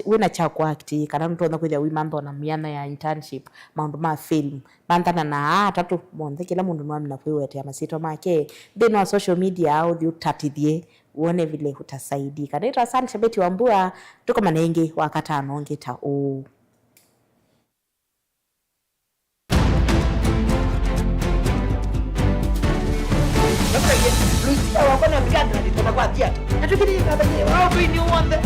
wina cha kuakti kana ntona kwithia wi mambo na miana ya internship maundu ma film mantana na tatu monthe kila mundu nwamina kwiwetea masito make thini wa social media au thi utatithie uone vile utasaidika naitwa Asante Shabeti Wambua tuko manengi wakatano ngita u Lucia wako na mkanda ndio kwa theater. Nafikiri kama wao ni uonde.